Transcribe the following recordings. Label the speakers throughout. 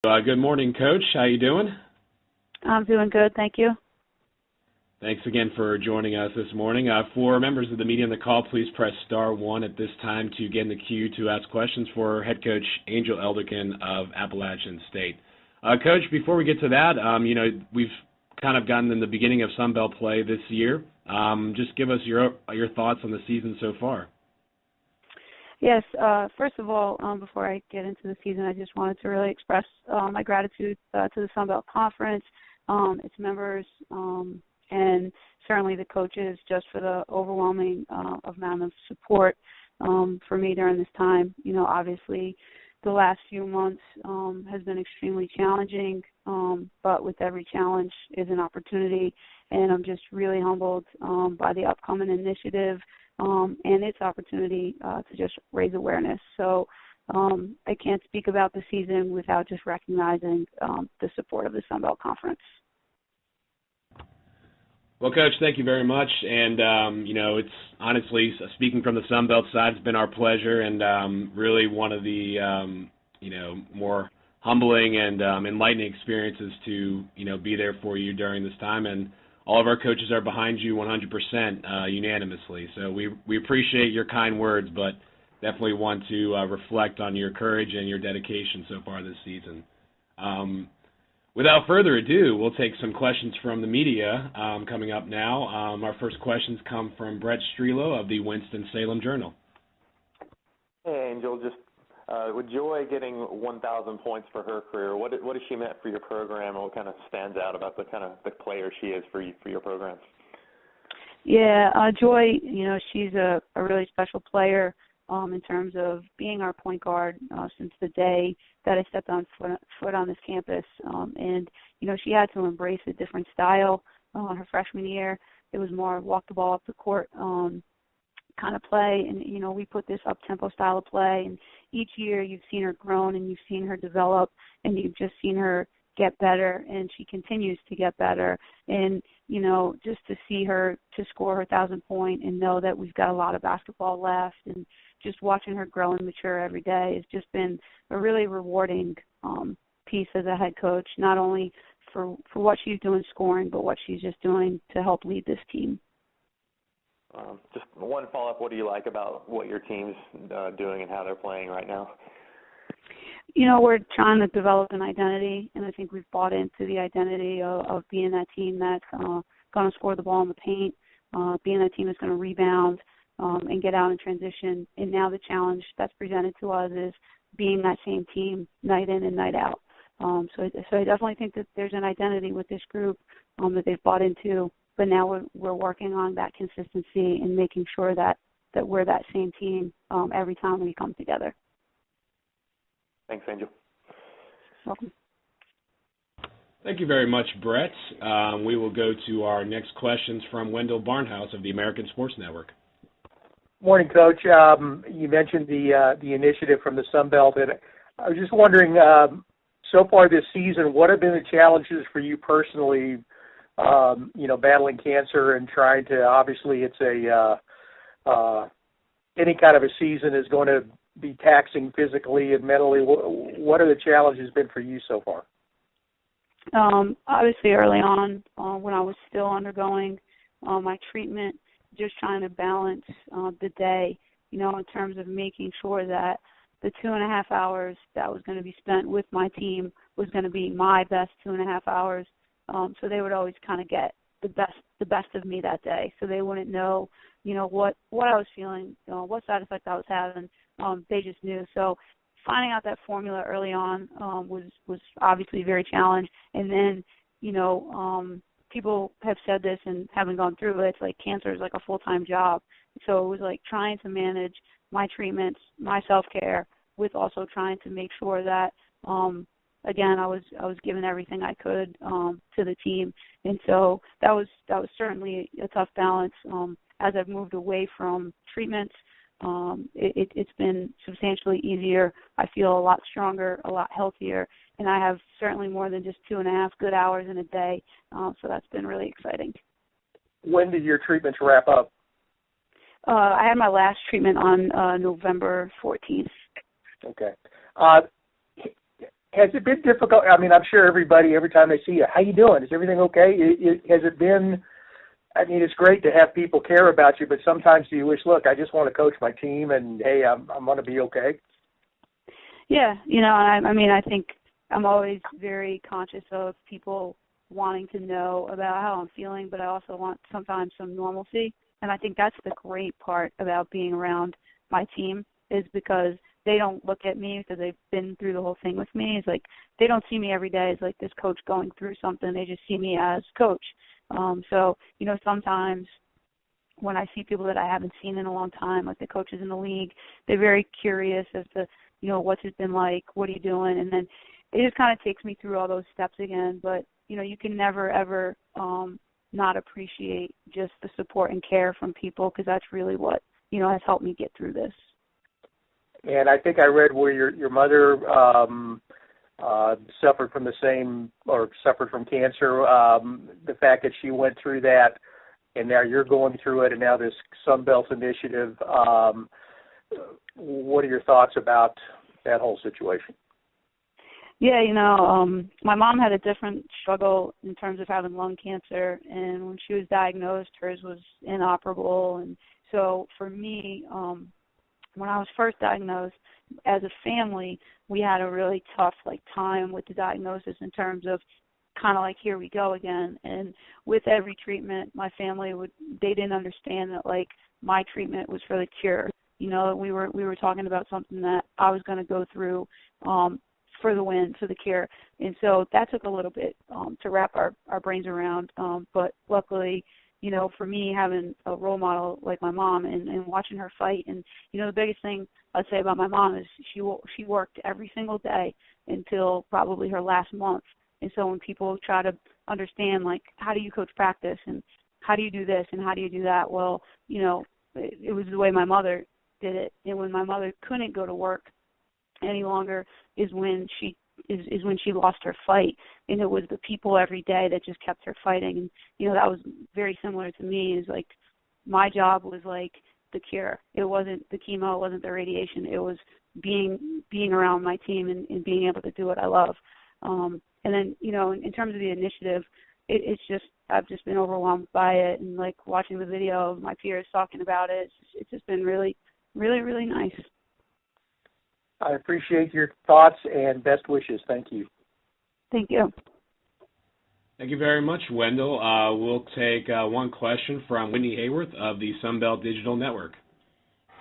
Speaker 1: Good morning, Coach. How you doing?
Speaker 2: I'm doing good, thank you.
Speaker 1: Thanks again for joining us this morning. For members of the media on the call, please press *1 at this time to get in the queue to ask questions for head coach Angel Elderkin of Appalachian State. Coach, before we get to that, we've kind of gotten in the beginning of Sun Belt play this year. Just give us your thoughts on the season so far.
Speaker 2: Yes, first of all, before I get into the season, I just wanted to really express my gratitude to the Sun Belt Conference, its members, and certainly the coaches just for the overwhelming amount of support for me during this time. Obviously the last few months has been extremely challenging, but with every challenge is an opportunity, and I'm just really humbled by the upcoming initiative and its opportunity to just raise awareness. So I can't speak about the season without just recognizing the support of the Sun Belt Conference.
Speaker 1: Well, Coach, thank you very much. And, it's honestly, speaking from the Sun Belt side, it's been our pleasure and really one of the, more humbling and enlightening experiences to, be there for you during this time. And all of our coaches are behind you 100% unanimously. So we appreciate your kind words, but definitely want to reflect on your courage and your dedication so far this season. Without further ado, we'll take some questions from the media coming up now. Our first questions come from Brett Strelo of the Winston-Salem Journal.
Speaker 3: Hey, Angel. Just with Joy getting 1,000 points for her career, what has she meant for your program, and what kind of stands out about the player she is for your program?
Speaker 2: Yeah, Joy, she's a really special player in terms of being our point guard since the day that I stepped on foot on this campus. And she had to embrace a different style her freshman year. It was more walk the ball up the court kind of play, and we put this up-tempo style of play, and each year you've seen her grown and you've seen her develop, and you've just seen her get better, and she continues to get better. And just to see her to score her 1,000 point and know that we've got a lot of basketball left, and just watching her grow and mature every day has just been a really rewarding piece as a head coach, not only for what she's doing scoring, but what she's just doing to help lead this team.
Speaker 3: Just one follow-up, what do you like about what your team's doing and how they're playing right now?
Speaker 2: We're trying to develop an identity, and I think we've bought into the identity of being that team that's going to score the ball in the paint, being that team that's going to rebound and get out in transition. And now the challenge that's presented to us is being that same team night in and night out. So I definitely think that there's an identity with this group that they've bought into, but now we're working on that consistency and making sure that we're that same team every time we come together.
Speaker 3: Thanks, Angel.
Speaker 2: Welcome.
Speaker 1: Thank you very much, Brett. We will go to our next questions from Wendell Barnhouse of the American Sports Network.
Speaker 4: Morning, Coach. You mentioned the initiative from the Sun Belt, and I was just wondering, so far this season, what have been the challenges for you personally, battling cancer and trying to, obviously it's any kind of a season is going to be taxing physically and mentally. What are the challenges been for you so far?
Speaker 2: Obviously early on when I was still undergoing my treatment, just trying to balance the day, in terms of making sure that the 2.5 hours that was going to be spent with my team was going to be my best 2.5 hours. So they would always kind of get the best of me that day. So they wouldn't know, what I was feeling, what side effect I was having. They just knew. So finding out that formula early on was obviously very challenging. And then, people have said this and haven't gone through it. It's like cancer is like a full-time job. So it was like trying to manage my treatments, my self-care, with also trying to make sure that, again, I was giving everything I could to the team. And so that was certainly a tough balance. As I've moved away from treatments, it's been substantially easier. I feel a lot stronger, a lot healthier, and I have certainly more than just 2.5 good hours in a day. So that's been really exciting.
Speaker 4: When did your treatments wrap up?
Speaker 2: I had my last treatment on November 14th.
Speaker 4: Okay. Has it been difficult? I mean, I'm sure everybody, every time they see you, how you doing? Is everything okay? Has it been, I mean, it's great to have people care about you, but sometimes do you wish, look, I just want to coach my team and, hey, I'm going to be okay?
Speaker 2: Yeah, you know, I mean, I think I'm always very conscious of people wanting to know about how I'm feeling, but I also want sometimes some normalcy. And I think that's the great part about being around my team is because they don't look at me because they've been through the whole thing with me. It's like they don't see me every day as like this coach going through something. They just see me as coach. So, you know, sometimes when I see people that I haven't seen in a long time, like the coaches in the league, they're very curious as to, you know, what's it been like, what are you doing? And then it just kind of takes me through all those steps again. But, you know, you can never, ever not appreciate just the support and care from people because that's really what, you know, has helped me get through this.
Speaker 4: And I think I read where your mother suffered from the same, or suffered from cancer, the fact that she went through that, and now you're going through it, and now this Sunbelt initiative. What are your thoughts about that whole situation?
Speaker 2: Yeah, you know, my mom had a different struggle in terms of having lung cancer, and when she was diagnosed, hers was inoperable. And so for me, when I was first diagnosed, as a family, we had a really tough time with the diagnosis in terms of kind of like, here we go again. And with every treatment, my family they didn't understand that my treatment was for the cure. You know, we were talking about something that I was going to go through for the win, for the cure. And so that took a little bit to wrap our brains around. But luckily, you know, for me, having a role model like my mom and watching her fight, and, you know, the biggest thing I'd say about my mom is she worked every single day until probably her last month. And so when people try to understand, how do you coach practice and how do you do this and how do you do that, well, you know, it was the way my mother did it. And when my mother couldn't go to work any longer is when she lost her fight, and it was the people every day that just kept her fighting. And, you know, that was very similar to me. Is my job was the cure. It wasn't the chemo, it wasn't the radiation. It was being around my team and being able to do what I love. And then, you know, in terms of the initiative, it's just, I've just been overwhelmed by it, and watching the video of my peers talking about it, it's just been really, really, really nice.
Speaker 4: I appreciate your thoughts and best wishes. Thank you.
Speaker 2: Thank you.
Speaker 1: Thank you very much, Wendell. We'll take one question from Whitney Hayworth of the Sunbelt Digital Network.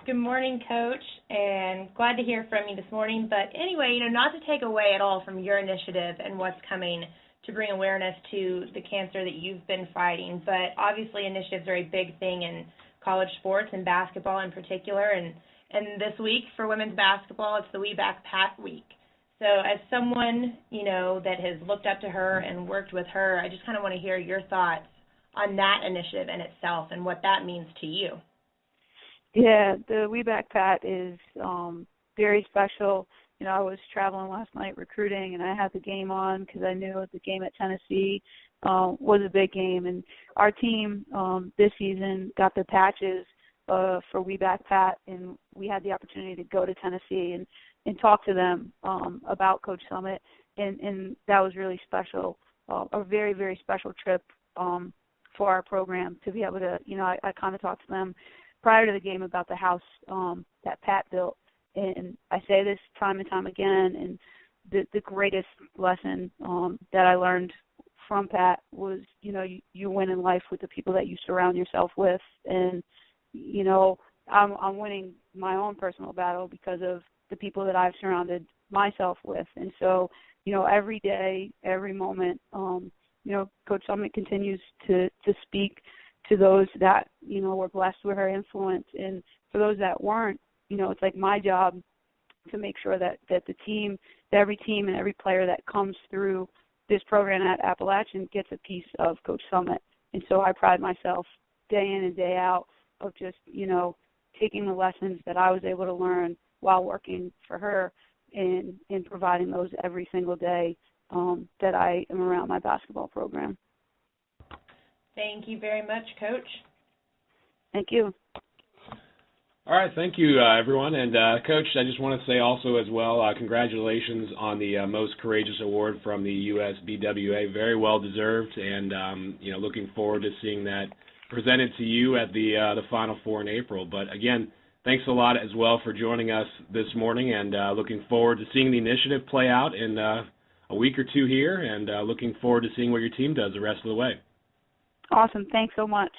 Speaker 5: Good morning, Coach, and glad to hear from you this morning. But anyway, you know, not to take away at all from your initiative and what's coming to bring awareness to the cancer that you've been fighting, but obviously initiatives are a big thing in college sports and basketball in particular. And this week for women's basketball, it's the We Back Pat week. So as someone, you know, that has looked up to her and worked with her, I just kind of want to hear your thoughts on that initiative in itself and what that means to you.
Speaker 2: Yeah, the We Back Pat is very special. You know, I was traveling last night recruiting, and I had the game on because I knew the game at Tennessee was a big game. And our team this season got the patches for We Back Pat, and we had the opportunity to go to Tennessee and talk to them about Coach Summit, and that was really special, a very, very special trip for our program to be able to, you know, I kind of talked to them prior to the game about the house that Pat built, and I say this time and time again, and the greatest lesson that I learned from Pat was, you know, you win in life with the people that you surround yourself with, and, you know, I'm winning my own personal battle because of the people that I've surrounded myself with. And so, you know, every day, every moment, you know, Coach Summit continues to speak to those that, you know, were blessed with her influence. And for those that weren't, you know, it's my job to make sure that the team, that every team and every player that comes through this program at Appalachian gets a piece of Coach Summit. And so I pride myself day in and day out of just, you know, taking the lessons that I was able to learn while working for her and providing those every single day that I am around my basketball program.
Speaker 5: Thank you very much, Coach.
Speaker 2: Thank you.
Speaker 1: All right, thank you, everyone. And, Coach, I just want to say also as well, congratulations on the Most Courageous Award from the USBWA. Very well deserved, and, looking forward to seeing that presented to you at the Final Four in April. But, again, thanks a lot as well for joining us this morning, and looking forward to seeing the initiative play out in a week or two here, and looking forward to seeing what your team does the rest of the way.
Speaker 2: Awesome. Thanks so much.